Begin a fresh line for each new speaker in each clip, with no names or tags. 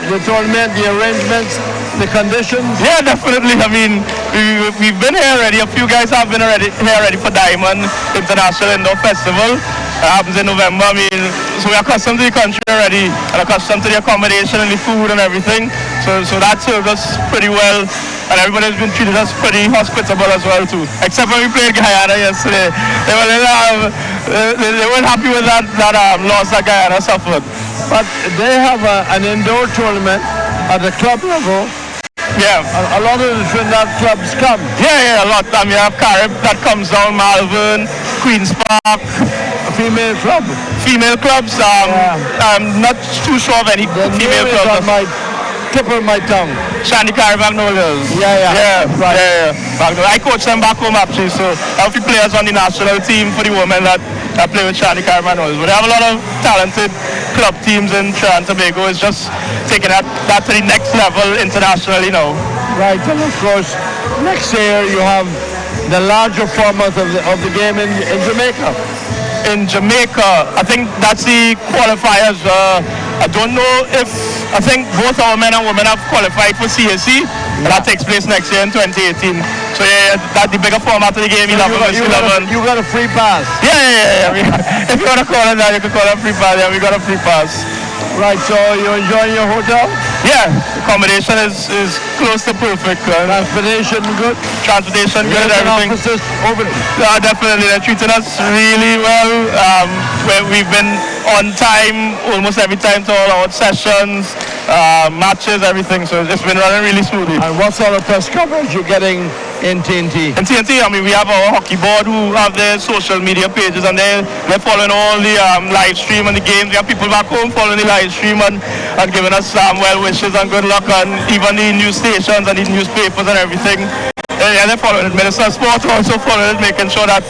the tournament, the arrangements, the conditions?
Yeah, definitely. I mean, we've been here already. A few guys have been here already for Diamond International Indoor Festival. It happens in November. I mean, so we're accustomed to the country already and accustomed to the accommodation and the food and everything. So that served us pretty well. And everybody's been treated us pretty hospitable as well too. Except when we played Guyana yesterday. They weren't happy with that loss that Guyana suffered.
But they have an indoor tournament at the club level.
Yeah.
A lot of the Trinidad clubs come.
Yeah, a lot. I mean, you have Carib that comes down, Malvern, Queen's Park.
Female club?
Female clubs. I'm not too sure of any female clubs.
On my tip of my tongue.
Shandy Carib Magnolias.
Yeah. Right.
Yeah. I coach them back home actually, so I have a few players on the national team for the women that play with Shandy Carib Magnolias. But they have a lot of talented club teams in Trinidad and Tobago. It's just taking that to the next level internationally now.
Right, and of course, next year you have the larger format of the game in Jamaica.
In Jamaica, I think that's the qualifiers. I don't know if, I think both our men and women have qualified for CAC. Yeah. That takes place next year in 2018. So yeah, that's the bigger format of the game, 11 vs 11.
You got a free pass.
Yeah. If you want to call it that, you can call it a free pass. Yeah, we got a free pass.
Right, so you're enjoying your hotel?
Yeah, accommodation is close to perfect.
Transportation good?
Transportation good, everything.
Open?
Definitely, they're treating us really well. We've been on time almost every time to all our sessions, matches, everything. So it's been running really smoothly.
And what sort of press coverage you're getting in TNT?
In TNT, I mean, we have our hockey board who have their social media pages, and they're following all the live stream and the games. We have people back home following the live stream and giving us well wishes and good luck, and even the news stations and the newspapers and everything. Yeah, they're following it. Minister of Sport also following it, making sure that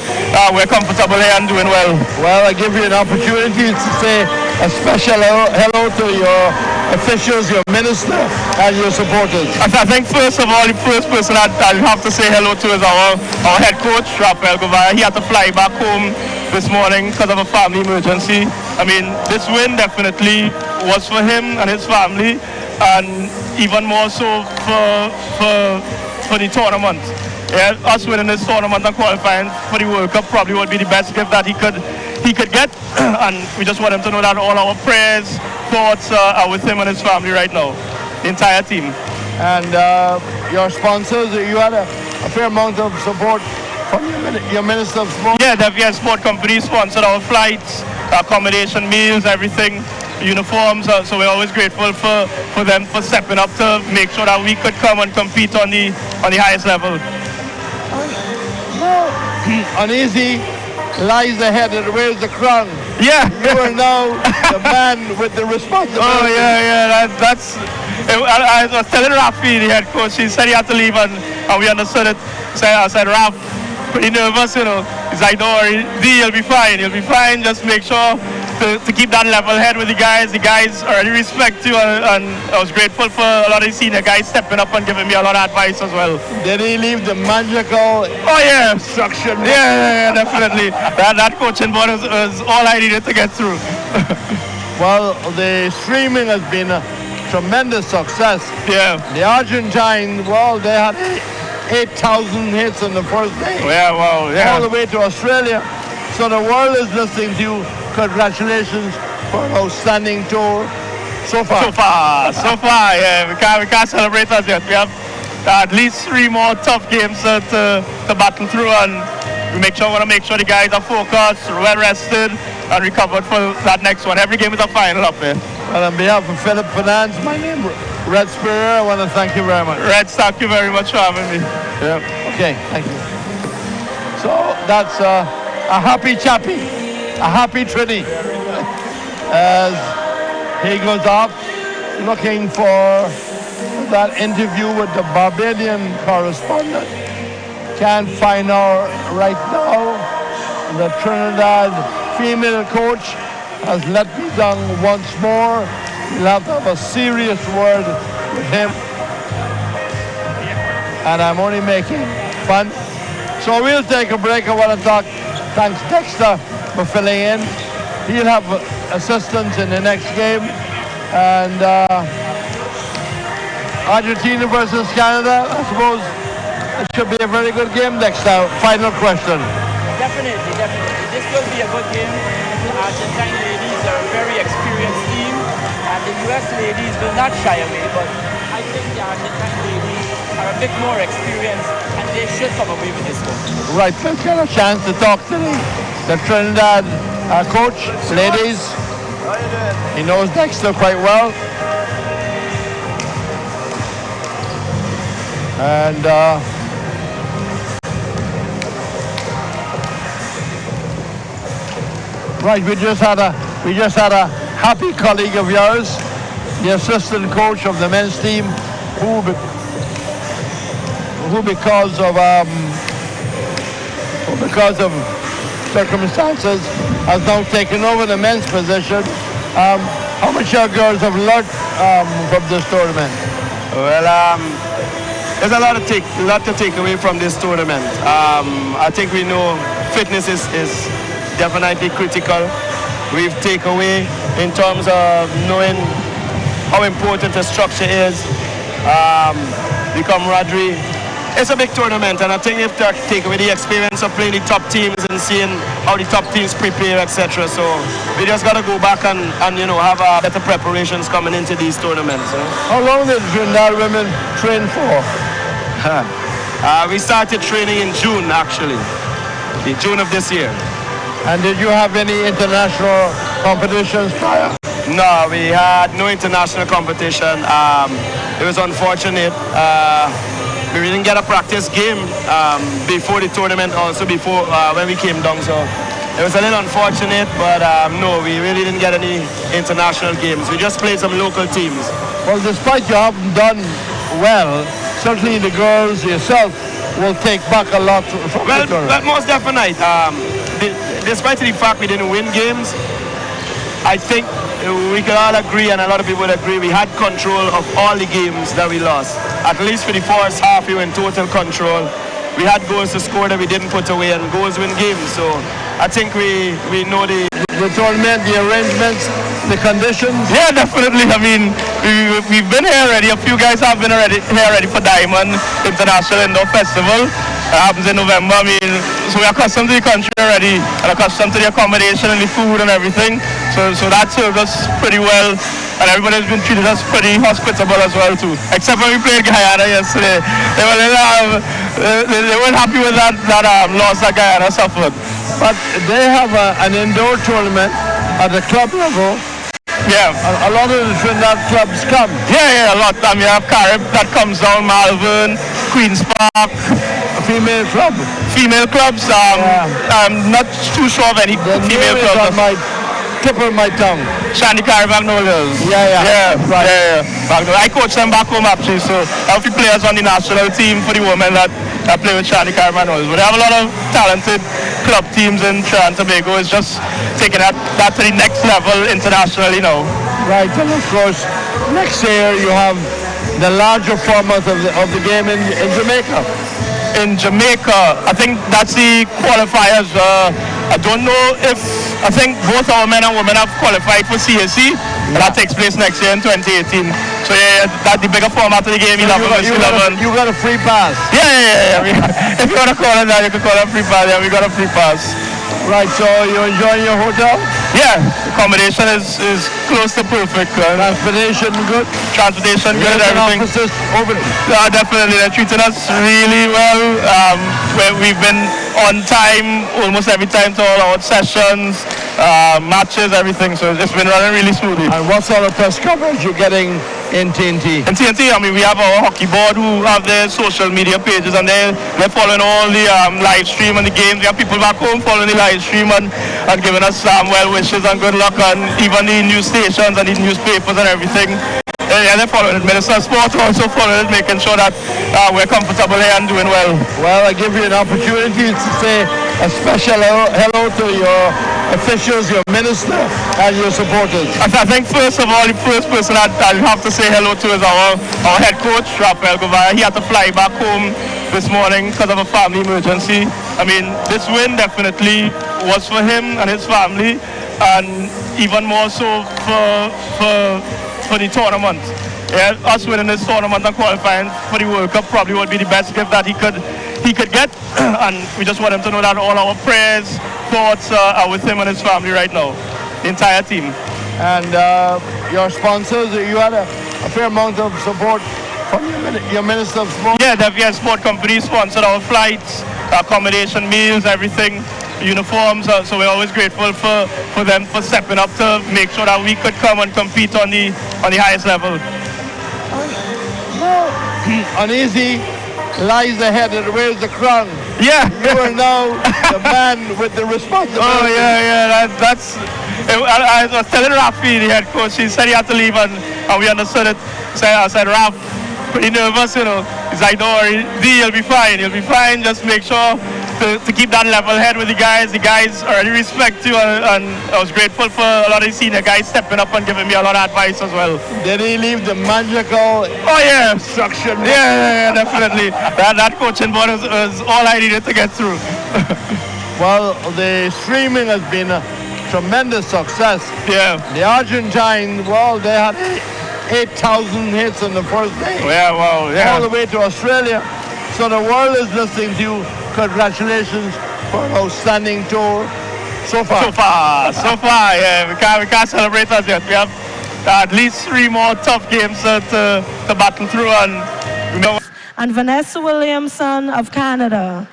we're comfortable here and doing well.
Well, I give you an opportunity to say a special hello to your officials, your minister, and your supporters.
I think first of all, the first person I'll have to say hello to is our head coach, Rafael Govaya. He had to fly back home this morning because of a family emergency. I mean, this win definitely was for him and his family, and even more so for the tournament. Yeah, us winning this tournament and qualifying for the World Cup probably would be the best gift that he could get, and we just want him to know that all our prayers, thoughts are with him and his family right now, the entire team.
And your sponsors, you had a fair amount of support from your Minister of Sport?
Yeah, the sport companies sponsored our flights, accommodation, meals, everything, uniforms. So we're always grateful for them for stepping up to make sure that we could come and compete on the highest level.
Uneasy lies ahead and wears the crown.
Yeah.
You are now the man with the responsibility.
Oh, yeah. That's. I was telling Rafi, the head coach, he said he had to leave, and we understood it. So I said, Raf, pretty nervous, you know. He's like, don't worry, D, you'll be fine. Just make sure to keep that level head with the guys. The guys already respect you, and I was grateful for a lot of the senior guys stepping up and giving me a lot of advice as well.
Did he leave the magical instruction?
Yeah, definitely. That coaching board was all I needed to get through.
Well, the streaming has been a tremendous success.
Yeah.
The Argentine, well, they had 8,000 hits on the first day.
Yeah, wow, yeah.
All the way to Australia. So the world is listening to you. Congratulations for an outstanding tour so far.
So far, yeah. We can't celebrate as yet. We have at least 3 more tough games to battle through, and we want to make sure the guys are focused, well rested, and recovered for that next one. Every game is a final up there.
Well, on behalf of Philip Finance, my name is Red Spear. I want to thank you very much.
Red, thank you very much for having me.
Yeah. Okay, thank you. So that's a happy chappy, a happy Trini, as he goes off looking for that interview with the Barbadian correspondent. Can't find her right now. The Trinidad female coach has let me down once more. We'll have to have a serious word with him. And I'm only making fun. So we'll take a break. I want to talk. Thanks Dexter for filling in. He'll have assistance in the next game. And Argentina versus Canada. I suppose it should be a very good game next time. Final question.
Definitely. This will be a good game. The Argentine ladies are a very experienced team, and the US ladies will not shy away, but I think the Argentine ladies are a bit more experienced, and they should come away with this one.
Right, let's get a chance to talk to the Trinidad coach, ladies. He knows Dexter quite well. And right, we just had a happy colleague of yours, the assistant coach of the men's team, who because of circumstances has now taken over the men's position. How much your girls have learned from this tournament?
Well, there's a lot to take away from this tournament. I think we know fitness is definitely critical. We've taken away in terms of knowing how important the structure is, the camaraderie. It's a big tournament, and I think you have to take away the experience of playing the top teams and seeing how the top teams prepare, etc. So we just got to go back and have better preparations coming into these tournaments.
How long did Trinidad women train for?
We started training in June, actually, in June of this year.
And did you have any international competitions prior?
No, we had no international competition. It was unfortunate. We didn't get a practice game before the tournament, also before when we came down. So it was a little unfortunate, but no, we really didn't get any international games. We just played some local teams.
Well, despite you haven't done well, certainly the girls yourself will take back a lot from the tournament.
Well, most definitely. Despite the fact we didn't win games, I think we can all agree, and a lot of people would agree, we had control of all the games that we lost. At least for the first half, we were in total control. We had goals to score that we didn't put away, and goals win games. So I think we know the
tournament, the arrangements, the conditions.
Yeah, definitely. I mean, we've been here already. A few guys have been here already for Diamond International Indoor Festival. It happens in November. I mean, so we're accustomed to the country already, and accustomed to the accommodation and the food and everything. So that served us pretty well, and everybody's been treated us pretty hospitable as well too. Except when we played Guyana yesterday, they weren't happy with that loss that Guyana suffered.
But they have an indoor tournament at the club level.
Yeah.
A lot of the Trinidad clubs come.
Yeah, a lot. I mean, you have Carib that comes down, Malvern, Queen's Park.
Female club.
Female clubs. I'm not too sure of any female clubs.
Tip of my tongue.
Shandy Carib Magnolias.
Yeah. Right.
Yeah. I coach them back home actually, so I have the players on the national team for the women that play with Shandy Carib Magnolias. But they have a lot of talented club teams in Trinidad and Tobago. It's just taking that to the next level internationally now.
Right, and of course, next year you have the larger format of the game in Jamaica.
In Jamaica, I think that's the qualifiers. I don't know if, I think both our men and women have qualified for CAC. Yeah. That takes place next year in 2018. So yeah, that's the bigger format of the game, 11 versus 11.
You got a free pass.
Yeah. If you want to call it that, you can call it a free pass. Yeah, we got a free pass.
Right, so you're enjoying your hotel?
Yeah, accommodation is close to perfect.
Transportation good?
Transportation good and everything. Definitely, they're treating us really well. We've been on time almost every time to all our sessions, matches, everything. So it's been running really smoothly.
And what sort of press coverage you're getting in TNT?
In TNT, I mean, we have our hockey board who have their social media pages, and they're following all the live stream and the games. We have people back home following the live stream and giving us well wishes and good luck, and even the news stations and the newspapers and everything. Yeah, they're following it. Minister of Sport also following it, making sure that we're comfortable here and doing well.
Well, I give you an opportunity to say a special hello to your officials, your minister, and your supporters.
I think first of all, the first person I'll have to say hello to is our head coach, Rafael Guevara. He had to fly back home this morning because of a family emergency. I mean, this win definitely was for him and his family, and even more so for the tournament. yeah, us winning this tournament and qualifying for the World Cup probably would be the best gift that he could get. And we just want him to know that all our prayers, thoughts are with him and his family right now, the entire team.
And your sponsors, you had a fair amount of support from your Minister of Sport.
Yeah, the sport companies sponsored our flights, accommodation, meals, everything, uniforms. So we're always grateful for them for stepping up to make sure that we could come and compete on the highest level.
Uneasy lies ahead and wears the crown.
Yeah.
You are now the man with the responsibility.
Oh, yeah. That's. I was telling Rafi, the head coach, he said he had to leave, and we understood it. So I said, Raf, pretty nervous, you know. He's like, don't worry, D, you'll be fine. Just make sure to keep that level head with the guys. The guys already respect you, and I was grateful for a lot of the senior guys stepping up and giving me a lot of advice as well.
Did he leave the magical instruction?
Yeah, definitely. that coaching board was all I needed to get through.
Well, the streaming has been a tremendous success.
Yeah.
The Argentine, well, they had 8,000 hits on the first day.
Yeah, wow, yeah.
All the way to Australia. So the world is listening to you. Congratulations for an outstanding tour so far.
Yeah. We can't celebrate as yet. We have at least 3 more tough games to battle through,
and Vanessa Williamson of Canada.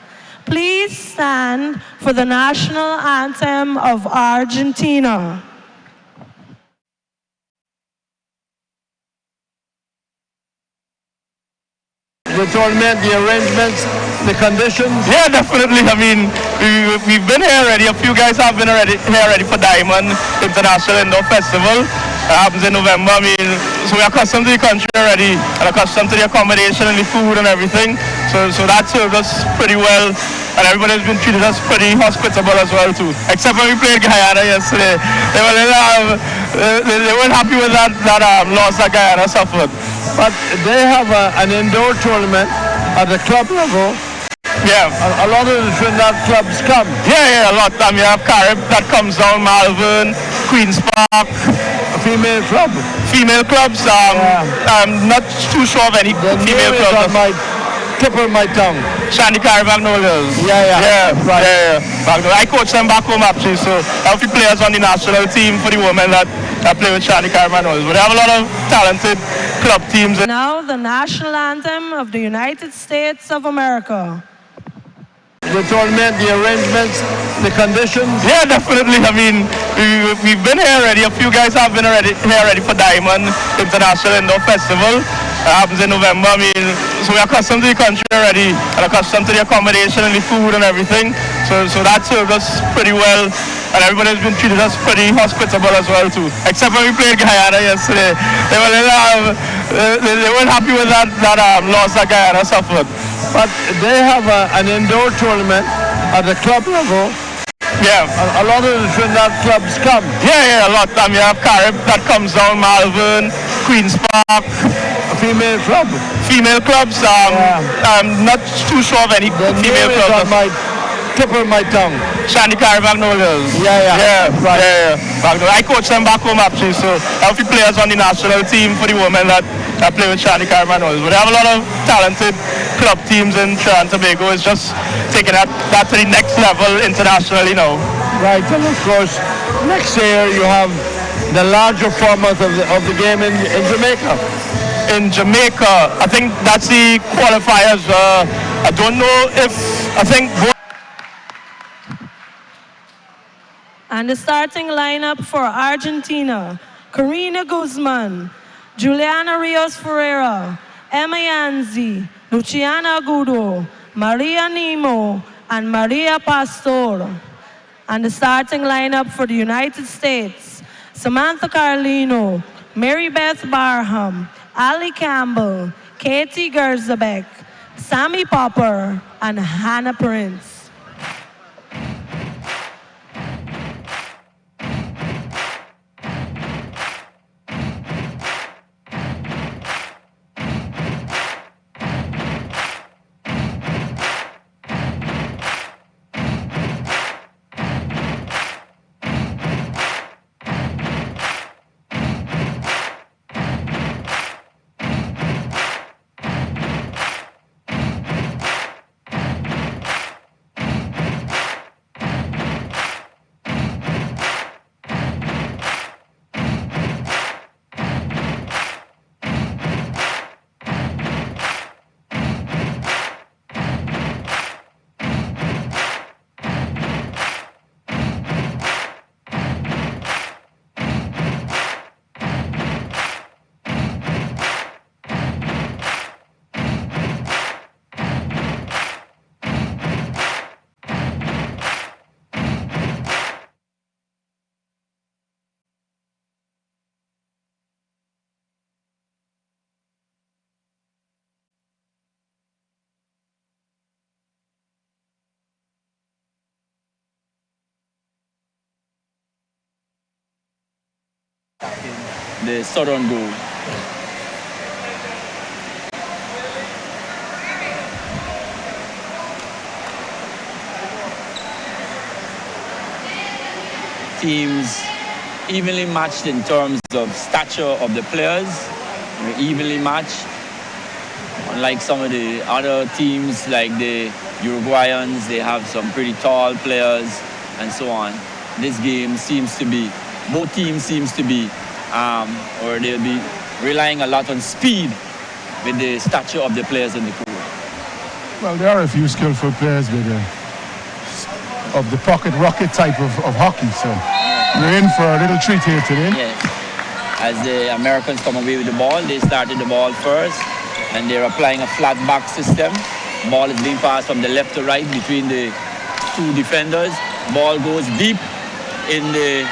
Please stand for the national anthem of Argentina.
The tournament, the arrangements, the conditions?
Yeah, definitely. I mean, we've been here already. A few guys have been here already for Diamond International Indoor Festival. It happens in November. I mean, so we're accustomed to the country already and accustomed to the accommodation and the food and everything. So that served us pretty well. And everybody's been treated us pretty hospitable as well too. Except when we played Guyana yesterday. They weren't happy with that loss that Guyana suffered.
But they have an indoor tournament at the club level.
Yeah.
A lot of the Trinidad clubs come.
Yeah, a lot. I mean, you have Carib that comes down, Malvern, Queen's Park.
A female club?
Female clubs, I'm not too sure of any female clubs.
On my tip of my tongue.
Shandy Carib Magnolias.
Yeah. Right.
Yeah. I coach them back home actually, so I have the players on the national team for the women that play with Shandy Carib Magnolias. But they have a lot of talented club teams.
Now the national anthem of the United States of America.
The tournament, the arrangements, the conditions?
Yeah, definitely. I mean, we've been here already. A few guys have been here already for Diamond International Indoor Festival. It happens in November. I mean, so we're accustomed to the country already and accustomed to the accommodation and the food and everything. So that served us pretty well. And everybody's been treated us pretty hospitable as well too. Except when we played Guyana yesterday. They weren't happy with that loss that Guyana suffered.
But they have an indoor tournament at the club level.
Yeah.
A lot of the Trinidad clubs come.
Yeah, a lot. I mean, you have Carib that comes down, Malvern, Queen's Park.
A female club?
Female clubs, I'm not too sure of any female clubs.
On my tip of my tongue.
Shandy Carib Magnolias.
Yeah. Right.
I coach them back home actually, so I have the players on the national team for the women that play with Shandy Carib Magnolias. But they have a lot of talented club teams in Trinidad and Tobago. It's just taking that to the next level internationally now.
Right, and of course, next year you have the larger format of the game in Jamaica.
In Jamaica, I think that's the qualifiers. I don't know if, I think...
And the starting lineup for Argentina: Karina Guzman, Juliana Rios Ferreira, Emma Yanzi, Luciana Agudo, Maria Nemo, and Maria Pastor. And the starting lineup for the United States: Samantha Carlino, Mary Beth Barham, Ali Campbell, Katie Gerzabek, Sammy Popper, and Hannah Prince.
the southern goal. Teams evenly matched in terms of stature of the players. They're evenly matched. Unlike some of the other teams like the Uruguayans, they have some pretty tall players and so on. This game seems to be, both teams seems to be, or they'll be relying a lot on speed with the stature of the players in the court.
Well, there are a few skillful players with of the pocket rocket type of hockey, so we're in for a little treat here today.
Yes. As the Americans come away with the ball, they started the ball first, and they're applying a flat back system. Ball is being passed from the left to right between the two defenders. Ball goes deep in the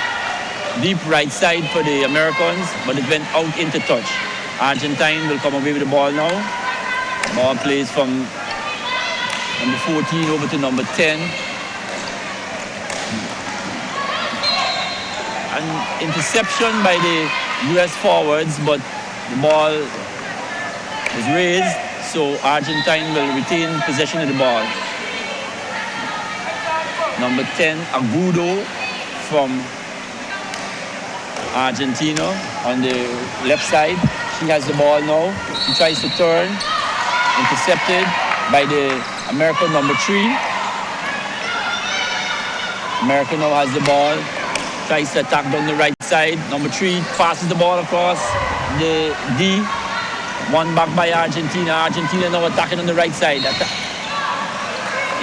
deep right side for the Americans, but it went out into touch. Argentine will come away with the ball now. Ball plays from number 14 over to number 10. An interception by the U.S. forwards, but the ball is raised, so Argentine will retain possession of the ball. Number 10, Agudo from Argentina on the left side. She has the ball now. She tries to turn, intercepted by the American number 3. America now has the ball. Tries to attack down the right side. Number 3 passes the ball across the D. One back by Argentina. Argentina now attacking on the right side.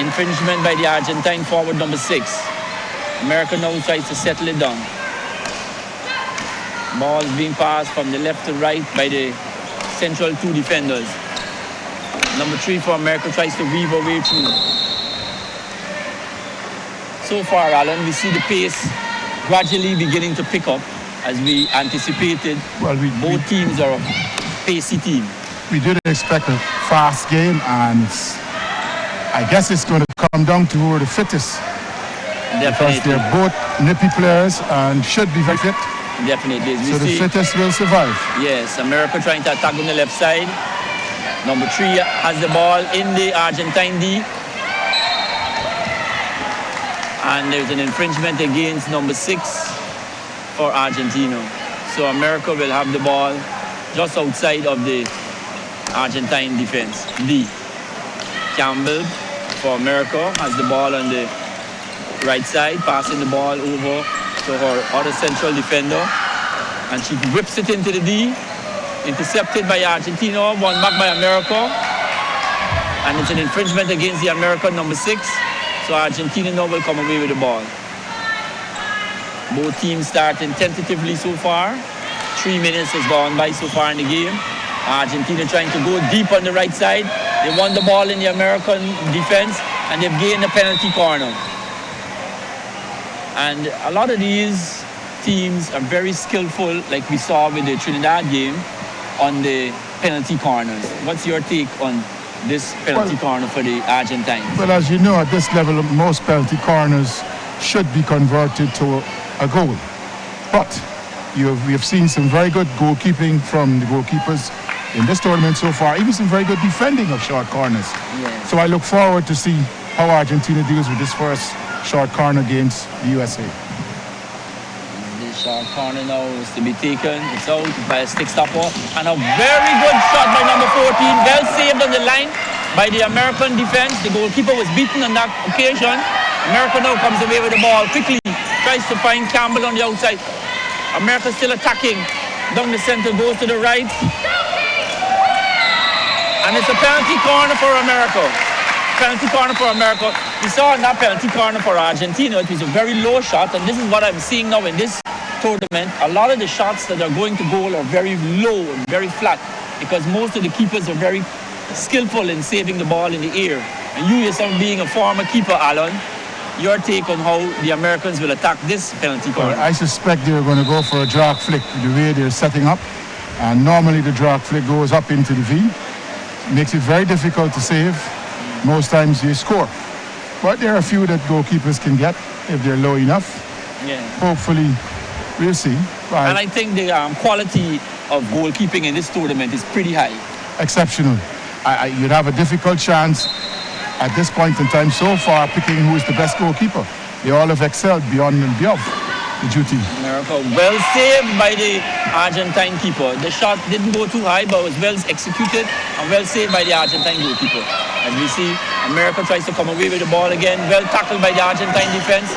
Infringement by the Argentine forward number 6. America now tries to settle it down. Ball is being passed from the left to right by the central 2 defenders. Number 3 for America tries to weave her way through. So far, Alan, we see the pace gradually beginning to pick up as we anticipated.
Well,
both teams are a pacey team.
We did expect a fast game, and I guess it's going to come down to who are the fittest.
Definitely.
Because they're both nippy players and should be very fit.
Definitely.
So the fittest will survive.
Yes, America trying to attack on the left side. Number 3 has the ball in the Argentine D. And there's an infringement against number 6 for Argentina. So America will have the ball just outside of the Argentine defense. D. Campbell for America has the ball on the right side, passing the ball over to her other central defender. And she whips it into the D. Intercepted by Argentina, one back by America. And it's an infringement against the American number 6. So Argentina now will come away with the ball. Both teams starting tentatively so far. 3 minutes has gone by so far in the game. Argentina trying to go deep on the right side. They won the ball in the American defense, and they've gained a penalty corner. And a lot of these teams are very skillful, like we saw with the Trinidad game, on the penalty corners. What's your take on this penalty corner for the Argentines?
Well, as you know, at this level, most penalty corners should be converted to a goal. But we have seen some very good goalkeeping from the goalkeepers in this tournament so far, even some very good defending of short corners.
Yes.
So I look forward to see how Argentina deals with this first short corner against the USA.
The short corner now is to be taken. It's out by a stick stopper. And a very good shot by number 14. Well saved on the line by the American defense. The goalkeeper was beaten on that occasion. America now comes away with the ball quickly. Tries to find Campbell on the outside. America still attacking. Down the center, goes to the right. And it's a penalty corner for America. Penalty corner for America. We saw in that penalty corner for Argentina, it was a very low shot, and this is what I'm seeing now in this tournament. A lot of the shots that are going to goal are very low and very flat because most of the keepers are very skillful in saving the ball in the air. And you yourself being a former keeper, Alan, your take on how the Americans will attack this penalty corner?
Well, I suspect they're going to go for a drag flick the way they're setting up. And normally the drag flick goes up into the V. Makes it very difficult to save. Most times they score. But there are a few that goalkeepers can get if they're low enough.
Yeah.
Hopefully, we'll see. Right.
And I think the quality of goalkeeping in this tournament is pretty high.
Exceptional. You'd have a difficult chance at this point in time so far picking who is the best goalkeeper. They all have excelled beyond and beyond the duty.
America well saved by the Argentine keeper. The shot didn't go too high, but was well executed and well saved by the Argentine goalkeeper. As we see, America tries to come away with the ball again. Well tackled by the Argentine defense.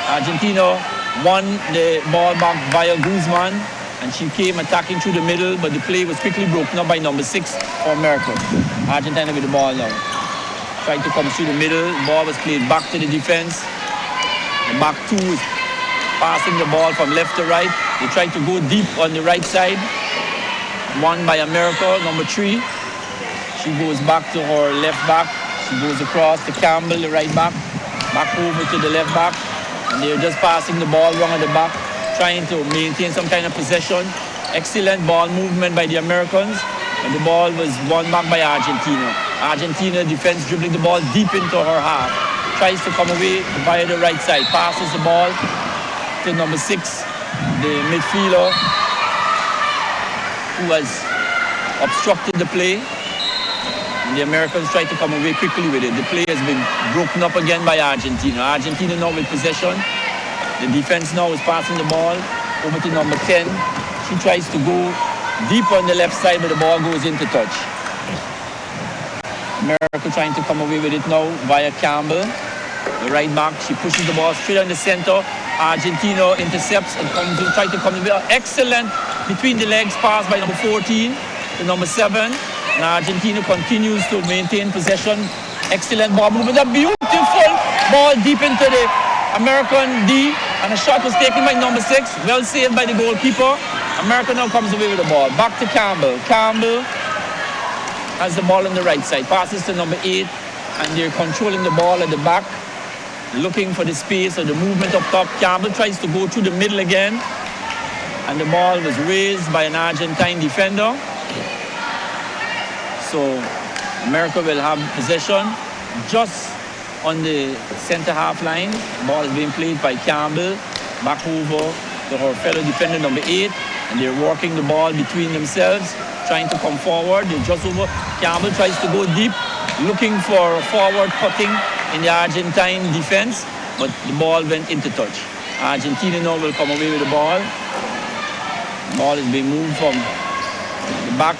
Argentina won the ball back via Guzman, and she came attacking through the middle, but the play was quickly broken up by number 6 for America. Argentina with the ball now. Trying to come through the middle. The ball was played back to the defense. The back 2 is passing the ball from left to right. They tried to go deep on the right side. Won by America, number 3. She goes back to her left back. She goes across to Campbell, the right back. Back over to the left back. And they're just passing the ball wrong at the back, trying to maintain some kind of possession. Excellent ball movement by the Americans. And the ball was won back by Argentina. Argentina defense dribbling the ball deep into her half. Tries to come away via the right side. Passes the ball to number 6, the midfielder, who has obstructed the play. And the Americans try to come away quickly with it. The play has been broken up again by Argentina. Argentina now with possession. The defense now is passing the ball over to number 10. She tries to go deep on the left side, but the ball goes into touch. America trying to come away with it now via Campbell, the right back. She pushes the ball straight on the center. Argentina intercepts and comes to try to come away. Excellent between the legs pass by number 14 to number 7. And Argentina continues to maintain possession. Excellent ball movement. A beautiful ball deep into the American D. And a shot was taken by number 6. Well saved by the goalkeeper. America now comes away with the ball. Back to Campbell. Campbell has the ball on the right side. Passes to number 8. And they're controlling the ball at the back. Looking for the space or the movement up top. Campbell tries to go through the middle again. And the ball was raised by an Argentine defender. So America will have possession just on the center half line. Ball is being played by Campbell. Back over to her fellow defender, number 8. And they're working the ball between themselves, trying to come forward. They're just over. Campbell tries to go deep, looking for forward cutting in the Argentine defense, but the ball went into touch. Argentina now will come away with the ball. The ball is being moved from the back,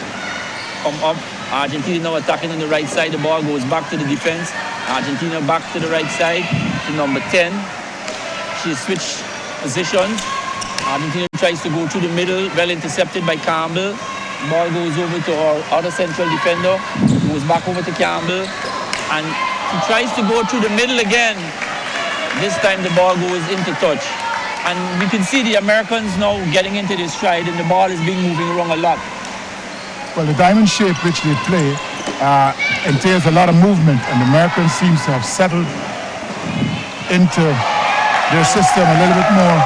come up. Argentina now attacking on the right side. The ball goes back to the defense. Argentina back to the right side to number 10. She switched positions. Argentina tries to go through the middle, well intercepted by Campbell. The ball goes over to our other central defender, goes back over to Campbell, and he tries to go through the middle again. This time the ball goes into touch. And we can see the Americans now getting into this stride, and the ball is being moving wrong a lot.
Well, the diamond shape which they play entails a lot of movement, and the Americans seem to have settled into their system a little bit more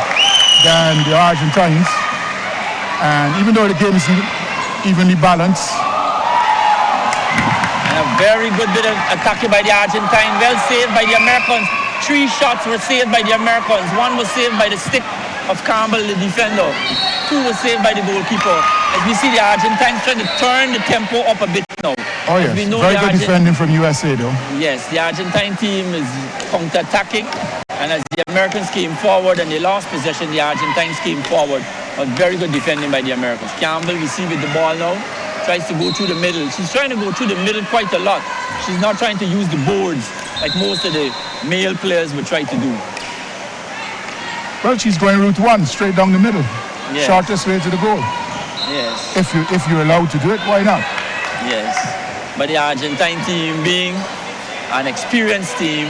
than the Argentines. And even though the game is evenly balanced.
And a very good bit of attacking by the Argentine, well saved by the Americans. 3 shots were saved by the Americans. 1 was saved by the stick of Campbell, the defender. 2 was saved by the goalkeeper. As we see the Argentines trying to turn the tempo up a bit now.
Oh yes, very good defending from USA though.
Yes, the Argentine team is counter-attacking. And as the Americans came forward and they lost possession, the Argentines came forward. But very good defending by the Americans. Campbell, we see with the ball now, tries to go through the middle. She's trying to go through the middle quite a lot. She's not trying to use the boards like most of the male players would try to do.
Well, she's going route 1, straight down the middle.
Yes.
Shortest way to the goal.
Yes.
If you're allowed to do it, why not?
Yes. But the Argentine team, being an experienced team,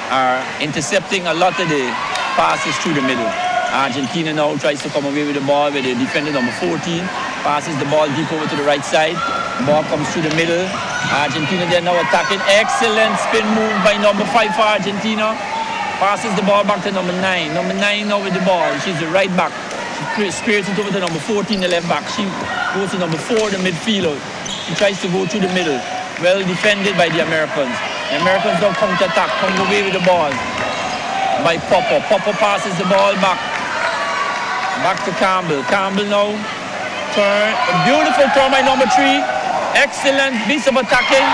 are intercepting a lot of the passes through the middle. Argentina now tries to come away with the ball with the defender number 14. Passes the ball deep over to the right side. The ball comes through the middle. Argentina, they're now attacking. Excellent spin move by number 5 for Argentina. Passes the ball back to number 9. Number 9 now with the ball. She's the right back. She spears it over to number 14, the left back. She goes to number 4, the midfielder. She tries to go through the middle. Well defended by the Americans. The Americans now counter-attack, come away with the ball. by Popper. Popper passes the ball back. Back to Campbell. Campbell now. Turn. A beautiful turn by number 3. Excellent piece of attacking,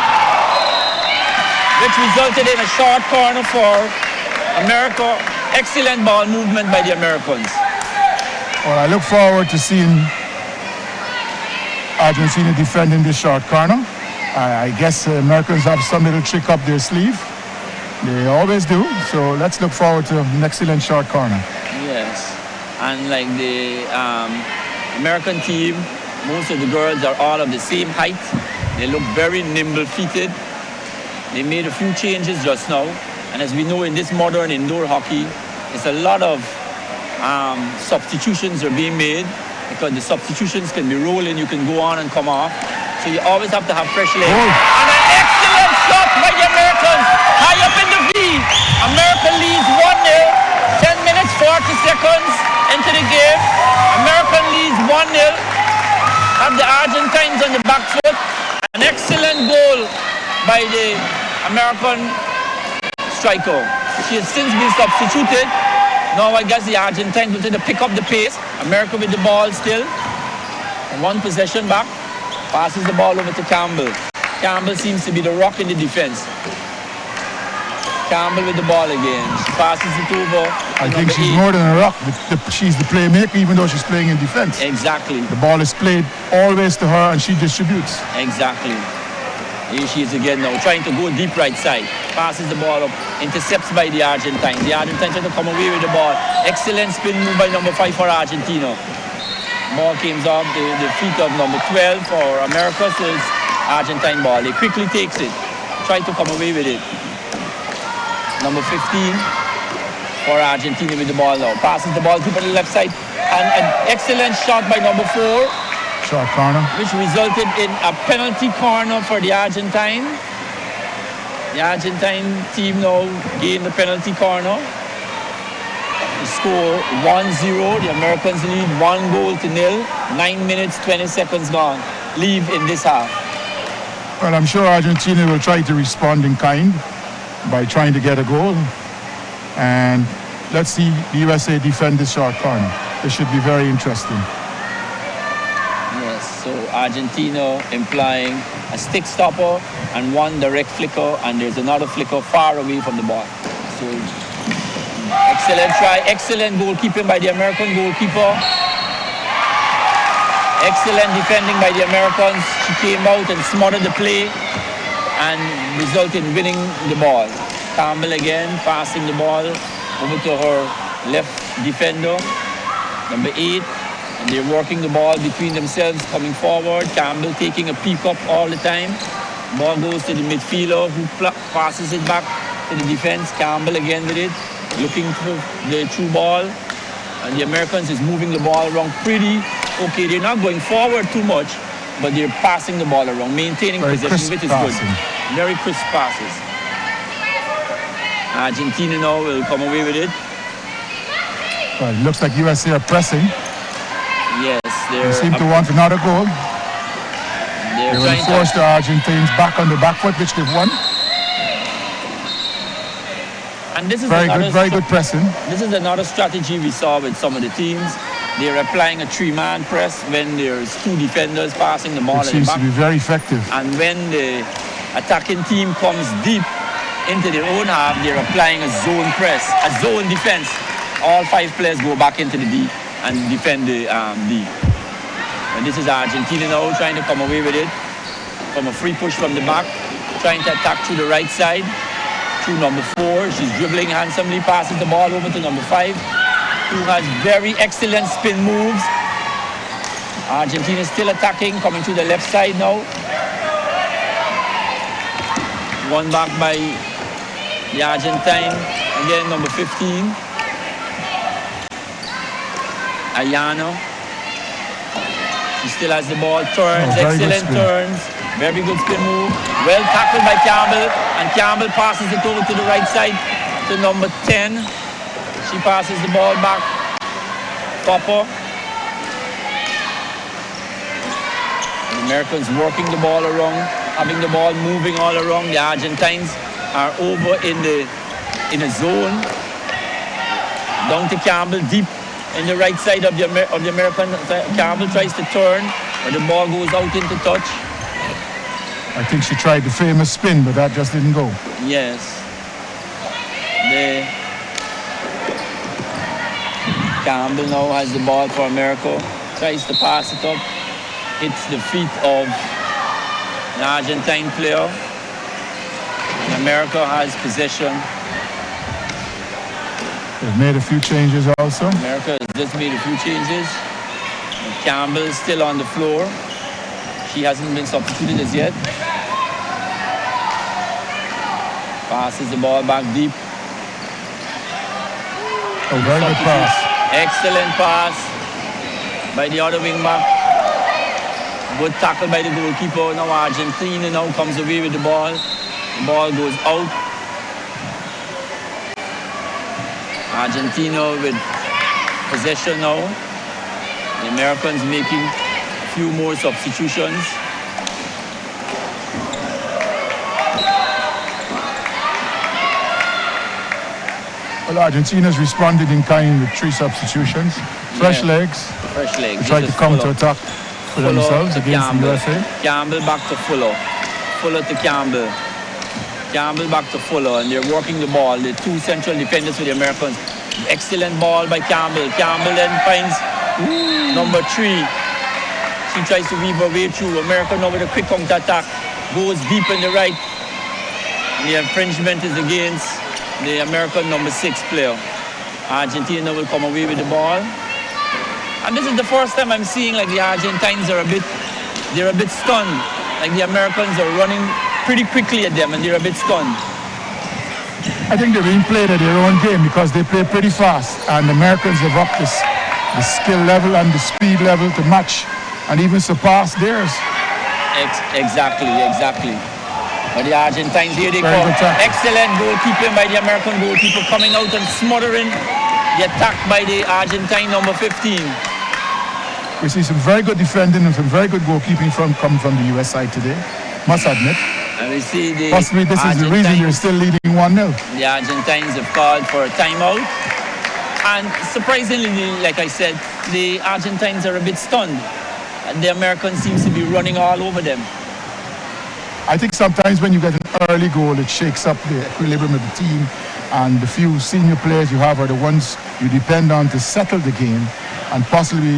which resulted in a short corner for America. Excellent ball movement by the Americans.
Well, I look forward to seeing Argentina defending this short corner. I guess Americans have some little trick up their sleeve. They always do. So let's look forward to an excellent short corner.
Yes. And like the American team, most of the girls are all of the same height. They look very nimble-feeted. They made a few changes just now. And as we know in this modern indoor hockey, it's a lot of substitutions are being made, because the substitutions can be rolling, you can go on and come off. So you always have to have fresh legs. And an excellent shot by the Americans, high up in the V. America leads 1-0, 10 minutes, 40 seconds into the game. America leads 1-0. Have the Argentines on the back foot. An excellent goal by the American striker. She has since been substituted. Now I guess the Argentines wanted to pick up the pace. America with the ball still. One possession back. Passes the ball over to Campbell. Campbell seems to be the rock in the defense. Campbell with the ball again. She passes it over.
I think she's more than a rock. She's the playmaker, even though she's playing in defense.
Exactly.
The ball is played always to her, and she distributes.
Exactly. Here she is again now, trying to go deep right side. Passes the ball up. Intercepts by the Argentines. The Argentines try to come away with the ball. Excellent spin move by number 5 for Argentina. Ball comes off the feet of number 12 for America, so it's Argentine ball. They quickly takes it. Try to come away with it. Number 15 for Argentina with the ball now. Passes the ball deep on the left side. And an excellent shot by number 4.
Short corner.
Which resulted in a penalty corner for the Argentine. The Argentine team now gained the penalty corner. The score 1-0. The Americans lead 1-0. 9 minutes, 20 seconds gone. Leave in this half.
Well, I'm sure Argentina will try to respond in kind by trying to get a goal. And let's see the USA defend this short corner. It should be very interesting.
Yes, so Argentina implying a stick stopper and one direct flicker, and there's another flicker far away from the ball. So excellent try, excellent goalkeeping by the American goalkeeper. Excellent defending by the Americans. She came out and smothered the play and resulted in winning the ball. Campbell again passing the ball over to her left defender, number 8. And they're working the ball between themselves, coming forward. Campbell taking a peek up all the time. Ball goes to the midfielder, who passes it back to the defense. Campbell again with it, looking for the true ball. And the Americans is moving the ball around pretty okay. They're not going forward too much, but they're passing the ball around, maintaining possession, which is good. Very crisp passes. Argentina now will come away with it.
Well, it looks like USA are pressing.
Yes,
they seem to want another goal. They will force the Argentines back on the back foot, which they've won.
And this is
very good pressing.
This is another strategy we saw with some of the teams. They're applying a 3-man press when there's 2 defenders passing the ball.
It seems to be very effective.
And when the attacking team comes deep into their own half, they're applying a zone press, a zone defense. All 5 players go back into the D and defend the D. And this is Argentina now trying to come away with it from a free push from the back, trying to attack through the right side, through number 4. She's dribbling handsomely, passes the ball over to number 5, who has very excellent spin moves. Argentina is still attacking, coming to the left side now. One back by the Argentine, again number 15. Ayano. She still has the ball, turns, excellent turns. Very good spin move. Well tackled by Campbell, and Campbell passes it over to the right side to number 10. She passes the ball back. Popper. The Americans working the ball around, having the ball moving all around. The Argentines are over in a zone. Down to Campbell, deep in the right side of the American. Campbell tries to turn, but the ball goes out into touch.
I think she tried the famous spin, but that just didn't go.
Yes. Campbell now has the ball for America. Tries to pass it up. Hits the feet of an Argentine player. And America has possession.
They've made a few changes also.
America has just made a few changes. And Campbell still on the floor. She hasn't been substituted as yet. Passes the ball back deep.
A very good pass.
Excellent pass by the other wing back. Good tackle by the goalkeeper. Now Argentina now comes away with the ball. The ball goes out. Argentina with possession now. The Americans making a few more substitutions.
Well, Argentina's responded in kind with 3 substitutions. Fresh legs.
Fresh legs.
They tried to counter attack for themselves against the USA.
Campbell back to Fuller. Fuller to Campbell. Campbell back to Fuller, and they're working the ball. The 2 central defenders for the Americans. Excellent ball by Campbell. Campbell then finds number 3. She tries to weave her way through. America now with a quick counter attack. Goes deep in the right. And the infringement is against the American number 6 player. Argentina will come away with the ball. And this is the first time I'm seeing like the Argentines are a bit stunned. Like the Americans are running pretty quickly at them and they're a bit stunned.
I think they're being played at their own game because they play pretty fast, and the Americans have upped the skill level and the speed level to match and even surpass theirs.
Exactly. But the Argentines, here they come. Excellent goalkeeping by the American goalkeeper, coming out and smothering the attack by the Argentine number 15.
We see some very good defending and some very good goalkeeping coming from the US side today, must admit.
And we see the
possibly this is the reason you're still leading 1-0.
The Argentines have called for a timeout. And surprisingly, like I said, the Argentines are a bit stunned. And the Americans seems to be running all over them.
I think sometimes when you get an early goal, it shakes up the equilibrium of the team, and the few senior players you have are the ones you depend on to settle the game, and possibly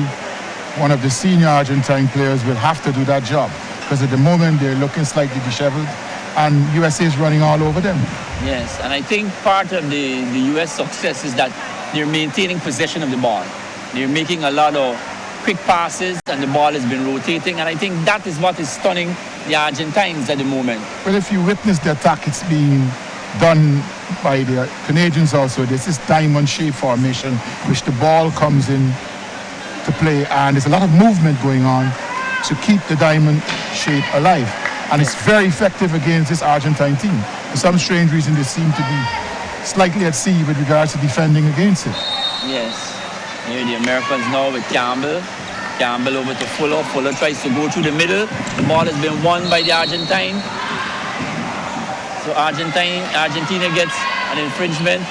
one of the senior Argentine players will have to do that job, because at the moment they're looking slightly disheveled, and USA is running all over them.
Yes, and I think part of the US success is that they're maintaining possession of the ball. They're making a lot of quick passes, and the ball has been rotating, and I think that is what is stunning the Argentines at the moment.
Well, if you witness the attack, it's being done by the Canadians also. This is diamond-shaped formation, which the ball comes in to play, and there's a lot of movement going on to keep the diamond shape alive. And it's very effective against this Argentine team. For some strange reason, they seem to be slightly at sea with regards to defending against it.
Yes. Here the Americans now with Campbell. Campbell over to Fuller. Fuller tries to go through the middle. The ball has been won by the Argentine. So Argentina gets an infringement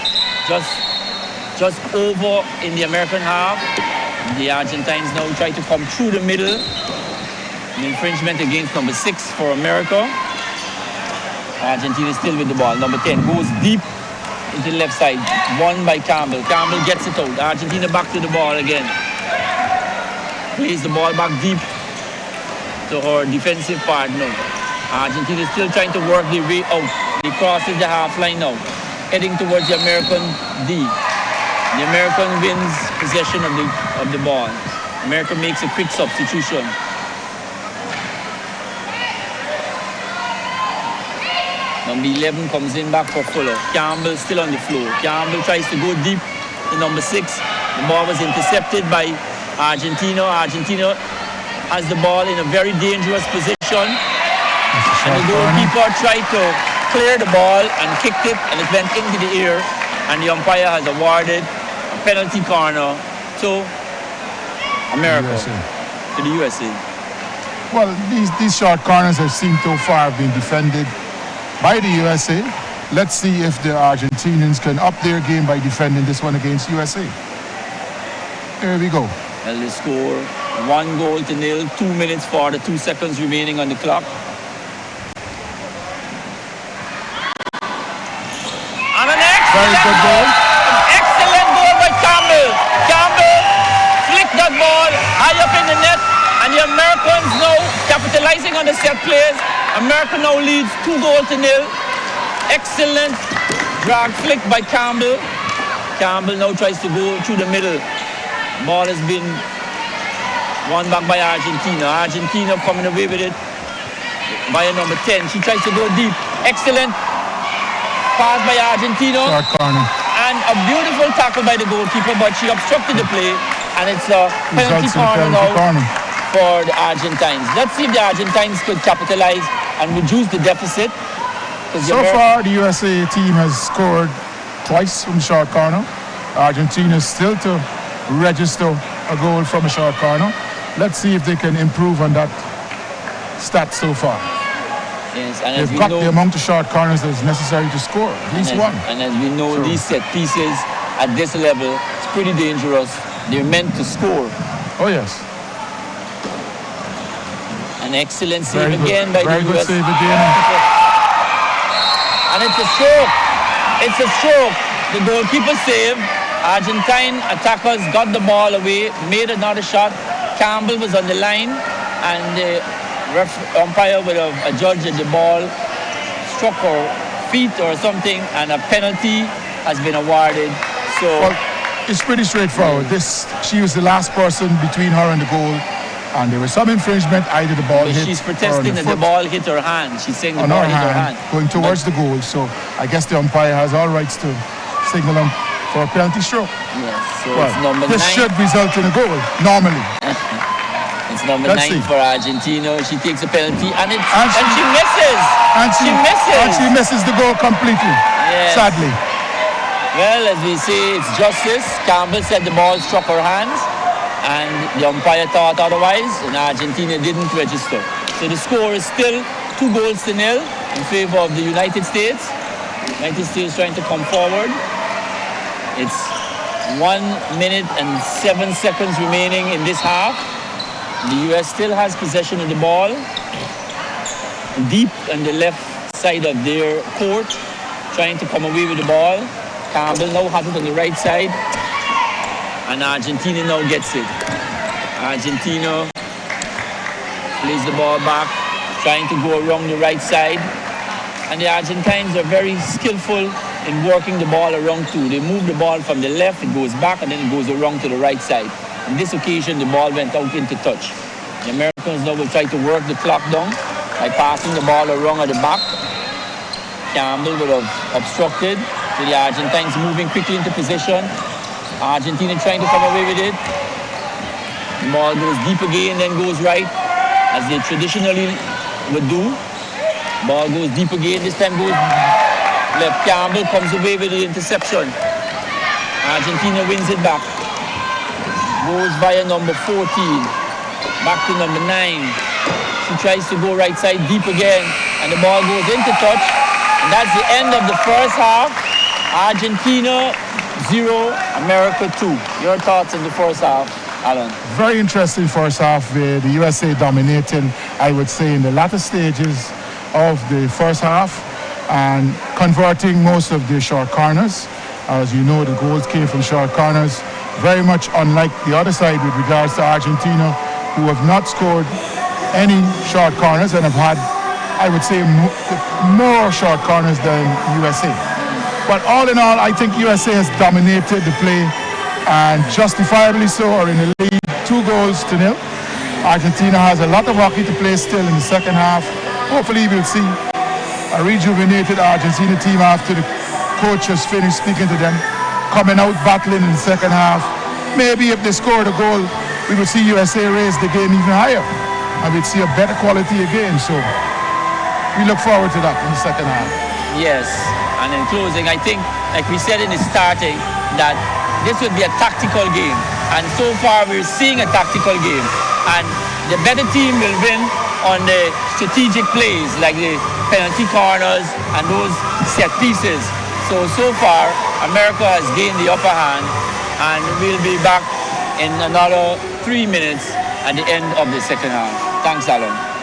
just over in the American half. The Argentines now try to come through the middle. An infringement against number 6 for America. Argentina still with the ball. Number 10 goes deep into the left side. Won by Campbell. Campbell gets it out. Argentina back to the ball again. Plays the ball back deep to her defensive partner. Argentina is still trying to work their way out. They crosses the half line now, heading towards the American D. The American wins possession of the ball. America makes a quick substitution. Number 11 comes in back for Fuller. Campbell still on the floor. Campbell tries to go deep to number 6. The ball was intercepted by Argentina. Argentina has the ball in a very dangerous position. And the goalkeeper tried to clear the ball and kicked it, and it went into the air. And the umpire has awarded a penalty corner to America, to the USA.
Well, these short corners I've seen so far have been defended by the USA, let's see if the Argentinians can up their game by defending this one against USA. Here we go.
Well, the score 1-0, 2 minutes 42 seconds remaining on the clock. And an
Very good goal.
excellent goal by Campbell. Campbell flicked that ball high up in the net, and the Americans now capitalizing on the set plays. America now leads 2-0. Excellent drag flick by Campbell. Campbell now tries to go through the middle. Ball has been won back by Argentina. Argentina coming away with it by a number 10. She tries to go deep. Excellent pass by Argentina.
Short corner.
And a beautiful tackle by the goalkeeper, but she obstructed the play. And it's a penalty
Results in
corner
penalty
now
corner.
for the Argentines. Let's see if the Argentines could capitalize and reduce the deficit.
So far, the USA team has scored twice from short corner. Argentina is still to register a goal from a short corner. Let's see if they can improve on that stat so far.
Yes, and as
They've
we
got
know,
the amount of short corners that is necessary to score, at least one.
And as we know, these set pieces at this level, it's pretty dangerous. They're meant to score.
Oh yes.
An excellent save
Very good.
again by
Very
the
good
US.
save again.
And it's a stroke. It's a stroke. The goalkeeper saved. Argentine attackers got the ball away, made another shot. Campbell was on the line, and the umpire would have adjudged that the ball struck her feet or something, and a penalty has been awarded. So
Well, it's pretty straightforward. She was the last person between her and the goal, and there was some infringement. Either the ball
but
hit
she's
her on
protesting
the
that the
foot,
ball hit her hand. She's saying the
on
ball
her
hit her
hand,
hand.
going towards the goal. So I guess the umpire has all rights to signal them for a penalty stroke.
Yes, so
Well,
it's number
this
9.
should result in a goal normally.
It's number
Let's
9
see.
for Argentina. She takes a penalty, and
And
she misses.
And
She misses.
And she misses the goal completely.
Yes.
Sadly.
Well, as we say, it's justice. Campbell said the ball struck her hands, and the umpire thought otherwise, and Argentina didn't register. So the score is still 2-0 in favor of the United States. United States trying to come forward. It's 1 minute and 7 seconds remaining in this half. The US still has possession of the ball deep on the left side of their court, trying to come away with the ball. Campbell now has it on the right side, and Argentina now gets it. Argentina plays the ball back, trying to go around the right side, and the Argentines are very skillful in working the ball around too. They move the ball from the left, it goes back, and then it goes around to the right side. On this occasion, the ball went out into touch. The Americans now will try to work the clock down by passing the ball around at the back. Campbell would have obstructed. So the Argentines moving quickly into position. Argentina trying to come away with it. The ball goes deep again, then goes right, as they traditionally would do. Ball goes deep again, this time goes left. Campbell comes away with the interception. Argentina wins it back. Goes via number 14. Back to number 9. She tries to go right side deep again, and the ball goes into touch. And that's the end of the first half. Argentina 0, America 2. Your thoughts on the first half, Alan?
Very interesting first half where the USA dominating, I would say, in the latter stages of the first half and converting most of the short corners. As you know, the goals came from short corners. Very much unlike the other side with regards to Argentina, who have not scored any short corners and have had, I would say, more short corners than USA. But all in all, I think USA has dominated the play, and justifiably so, are in the lead 2-0. Argentina has a lot of hockey to play still in the second half. Hopefully we'll see a rejuvenated Argentina team after the coach has finished speaking to them, coming out battling in the second half. Maybe if they score the goal, we will see USA raise the game even higher, and we'd see a better quality again. So we look forward to that in the second half.
Yes, and in closing, I think, like we said in the starting, that this would be a tactical game. And so far, we're seeing a tactical game. And the better team will win on the strategic plays, like the penalty corners and those set pieces. So far, America has gained the upper hand, and we'll be back in another 3 minutes at the end of the second half. Thanks, Alan.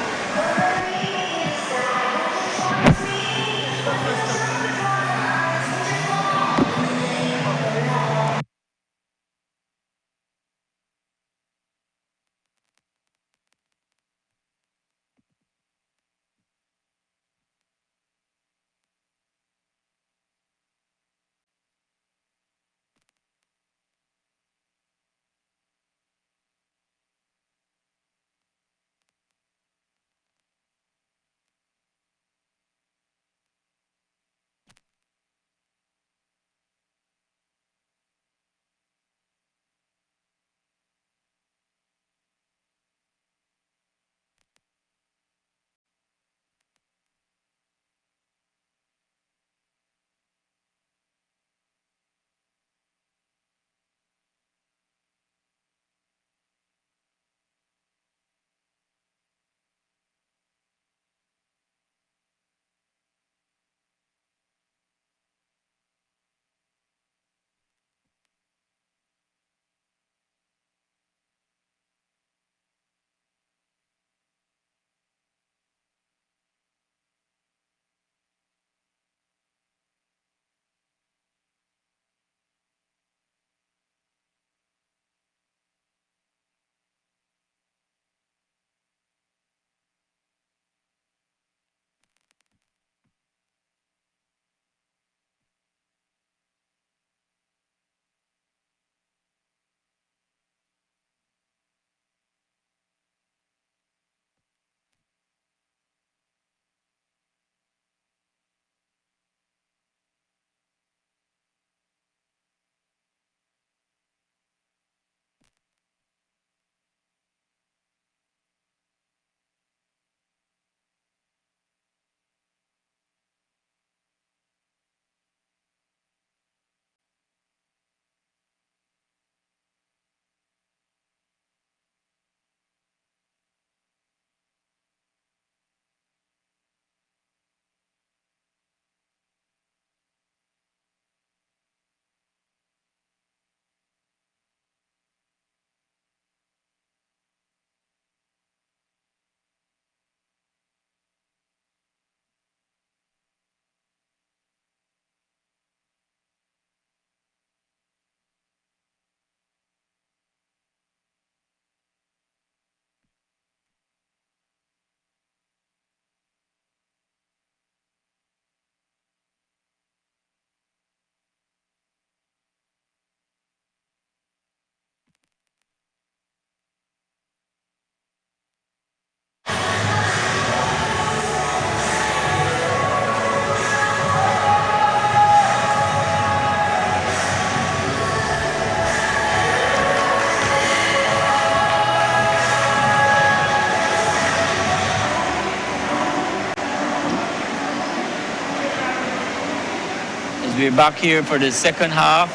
We're back here for the second half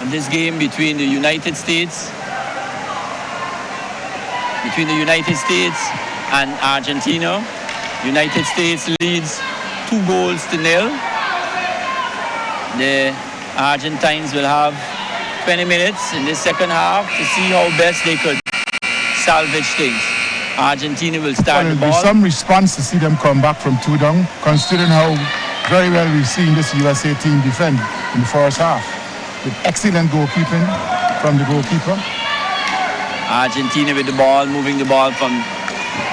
of this game between the United States and Argentina. United States leads 2-0. The Argentines will have 20 minutes in this second half to see how best they could salvage things. Argentina will start the ball.
There'll be some response to see them come back from 2 down, considering how very well we've seen this USA team defend in the first half, with excellent goalkeeping from the goalkeeper.
Argentina with the ball, moving the ball from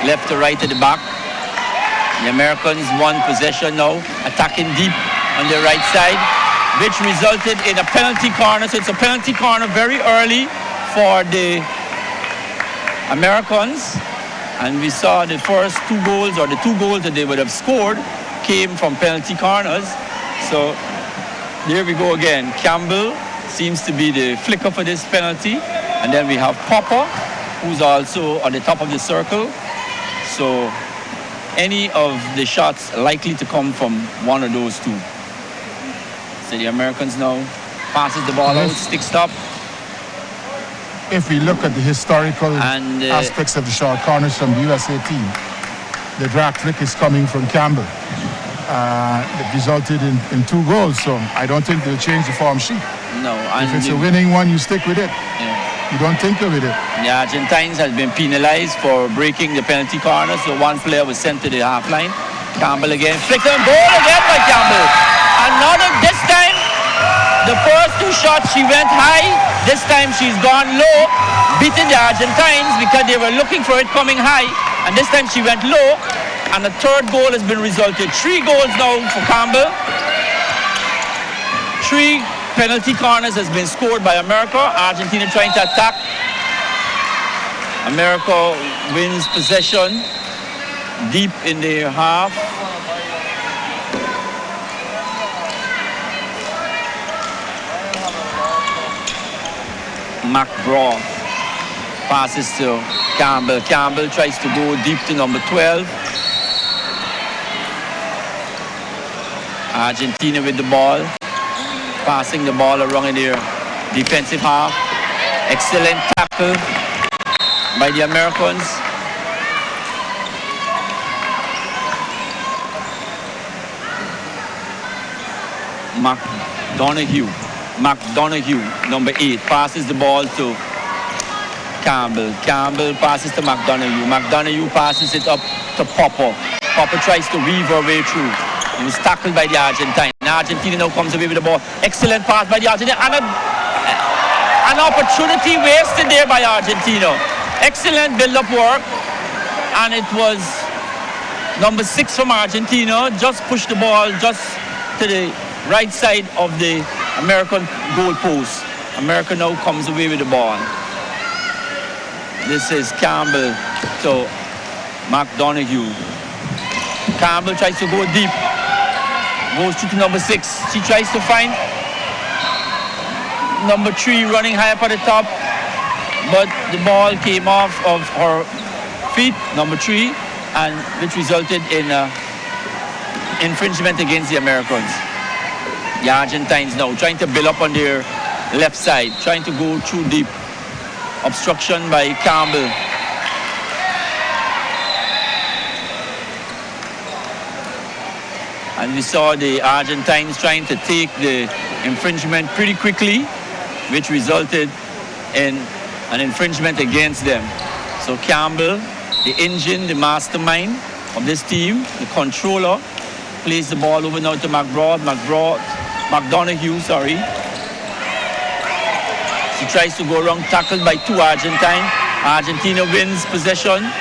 left to right at the back. The Americans won possession now, attacking deep on the right side, which resulted in a penalty corner. So it's a penalty corner very early for the Americans. And we saw the first 2 goals, or the 2 goals that they would have scored, came from penalty corners. So there we go again. Campbell seems to be the flicker for this penalty. And then we have Popper, who's also on the top of the circle. So any of the shots likely to come from one of those 2. So the Americans now passes the ball out, stick stop.
If we look at the historical aspects of the short corners from the USA team, the drag flick is coming from Campbell. It resulted in 2 goals, so I don't think they'll change the form sheet.
No.
If it's a winning one, you stick with it.
Yeah.
You don't tinker with it.
The Argentines has been penalized for breaking the penalty corner, so one player was sent to the half line. Campbell again, flicked on goal again by Campbell. Another, this time, the first 2 shots she went high, this time she's gone low, beating the Argentines because they were looking for it coming high, and this time she went low, and the third goal has been resulted. 3 goals now for Campbell. 3 penalty corners has been scored by America. Argentina trying to attack. America wins possession deep in their half. McGraw passes to Campbell. Campbell tries to go deep to number 12. Argentina with the ball. Passing the ball around in their defensive half. Excellent tackle by the Americans. McDonoghue, number 8, passes the ball to Campbell. Campbell passes to McDonoghue. McDonoghue passes it up to Popper. Popper tries to weave her way through. He was tackled by the Argentine. Argentina now comes away with the ball. Excellent pass by the Argentina. And an opportunity wasted there by Argentina. Excellent build-up work. And it was number 6 from Argentina. Just pushed the ball just to the right side of the American goal post. America now comes away with the ball. This is Campbell to McDonoghue. Campbell tries to go deep. Goes to number 6. She tries to find number 3 running high up at the top, but the ball came off of her feet, number 3, and which resulted in infringement against the Americans. The Argentines now trying to build up on their left side, trying to go through deep. Obstruction by Campbell. And we saw the Argentines trying to take the infringement pretty quickly, which resulted in an infringement against them. So Campbell, the engine, the mastermind of this team, the controller, plays the ball over now to McDonoghue. She tries to go around, tackled by 2 Argentine. Argentina wins possession.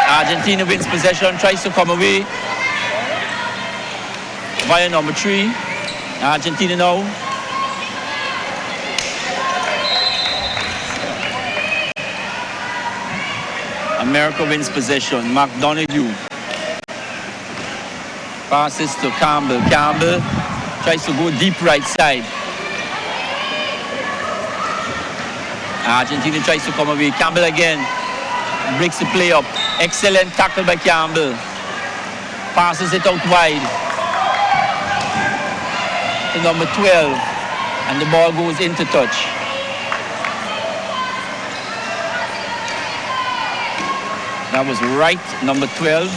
Argentina wins possession, tries to come away via number 3. Argentina now. America wins possession. McDonoghue passes to Campbell. Campbell tries to go deep right side. Argentina tries to come away. Campbell again breaks the play up. Excellent tackle by Campbell. Passes it out wide to number 12. And the ball goes into touch. That was right, number 12.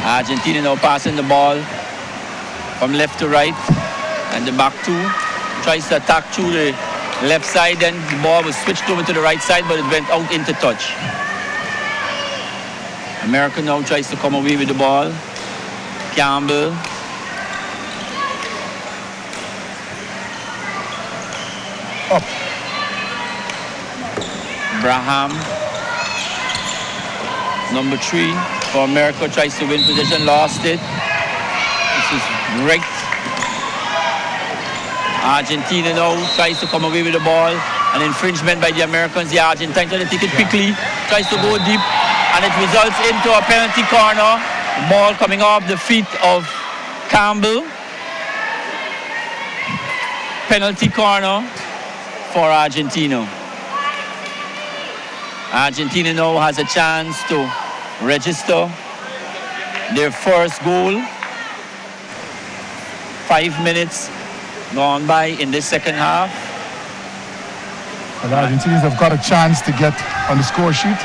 Argentina now passing the ball from left to right. And the back 2 tries to attack through the left side, then the ball was switched over to the right side, but it went out into touch. America now tries to come away with the ball. Campbell.
Up.
Braham. Number 3 for America tries to win possession, lost it. This is great. Argentina now tries to come away with the ball. An infringement by the Americans. The Argentines trying to take it quickly. Tries to go deep. And it results into a penalty corner. The ball coming off the feet of Campbell. Penalty corner for Argentina. Argentina now has a chance to register their first goal. 5 minutes gone by in this second half.
The Argentinians have got a chance to get on the score sheet.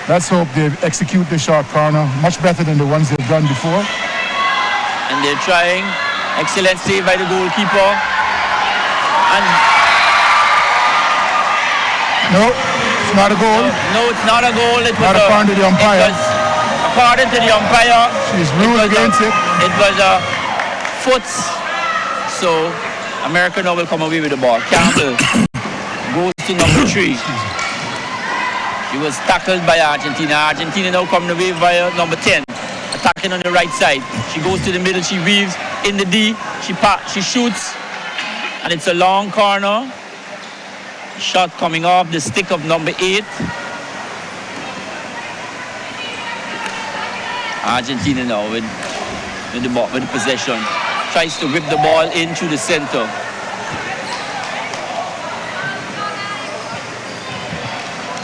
Let's hope they execute the short corner much better than the ones they've done before.
And they're trying. Excellent save by the goalkeeper. And
no, it's not a goal.
no, it's not a goal. It was
Not according to the umpire.
According to the umpire,
She's ruled against it.
It was a foot. So America now will come away with the ball. Campbell goes to number 3. He was tackled by Argentina. Argentina now coming away via number 10. Attacking on the right side. She goes to the middle. She weaves in the D. She shoots. And it's a long corner. Shot coming off the stick of number 8. Argentina now with the possession. Tries to whip the ball into the center.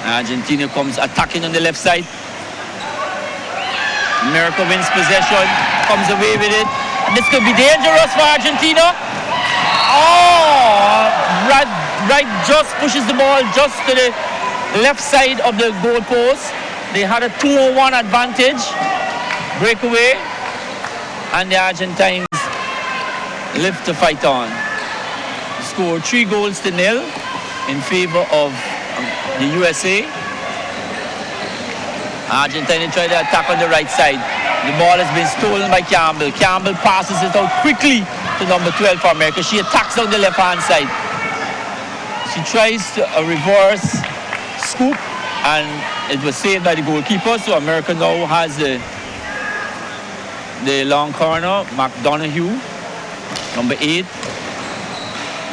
Argentina comes attacking on the left side. America wins possession, comes away with it. And this could be dangerous for Argentina. Oh, right just pushes the ball just to the left side of the goal post. They had a 2-1 advantage. Breakaway. And the Argentines live to fight on. Score 3-0 in favor of the USA. Argentina try to attack on the right side. The ball has been stolen by Campbell. Campbell passes it out quickly to number 12 for America. She attacks on the left-hand side. She tries to a reverse scoop, and it was saved by the goalkeeper. So America now has the long corner. McDonough, number 8.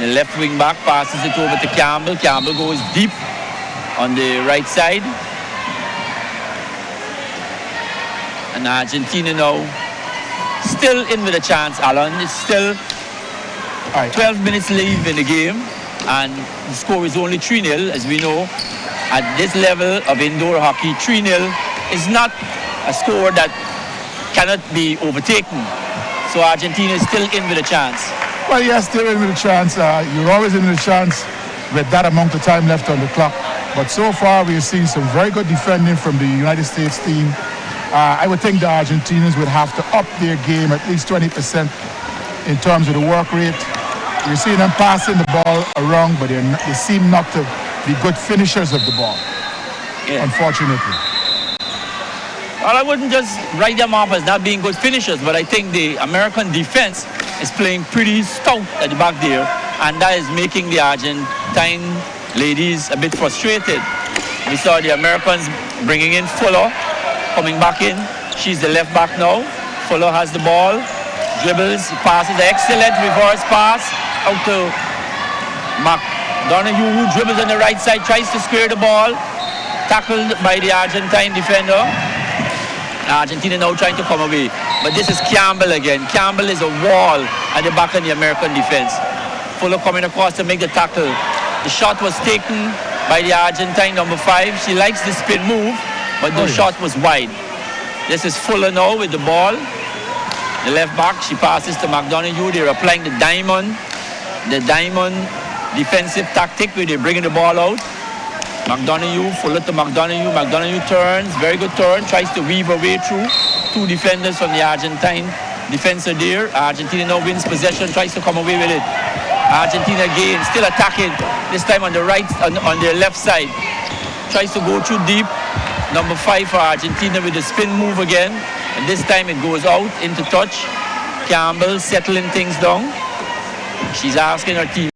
The left wing back passes it over to Campbell. Campbell goes deep on the right side. And Argentina now still in with a chance, Alan. It's still 12 minutes leave in the game. And the score is only 3-0, as we know. At this level of indoor hockey, 3-0 is not a score that cannot be overtaken. So Argentina is still in with a chance.
Well, yes, still in with a chance. You're always in with a chance with that amount of time left on the clock. But so far, we've seen some very good defending from the United States team. I would think the Argentinians would have to up their game at least 20% in terms of the work rate. We're seeing them passing the ball around, but they seem not to be good finishers of the ball, unfortunately.
Well, I wouldn't just write them off as not being good finishers, but I think the American defense is playing pretty stout at the back there, and that is making the Argentine ladies a bit frustrated. We saw the Americans bringing in Fuller, coming back in. She's the left back now. Fuller has the ball, dribbles, passes, excellent reverse pass out to McDonough, who dribbles on the right side, tries to square the ball, tackled by the Argentine defender. Argentina now trying to come away, but this is Campbell again. Campbell is a wall at the back of the American defense. Fuller coming across to make the tackle. The shot was taken by the Argentine number 5. She likes the spin move, but the shot was wide. This is Fuller now with the ball. The left back, she passes to McDonough. They're applying the diamond defensive tactic where they're bringing the ball out. McDonough, Fuller to McDonough. McDonough turns, very good turn, tries to weave her way through. 2 defenders from the Argentine defense there. Argentina now wins possession, tries to come away with it. Argentina again, still attacking, this time on the right, on their left side. Tries to go through deep. Number 5 for Argentina with the spin move again. And this time it goes out into touch. Campbell settling things down. She's asking her team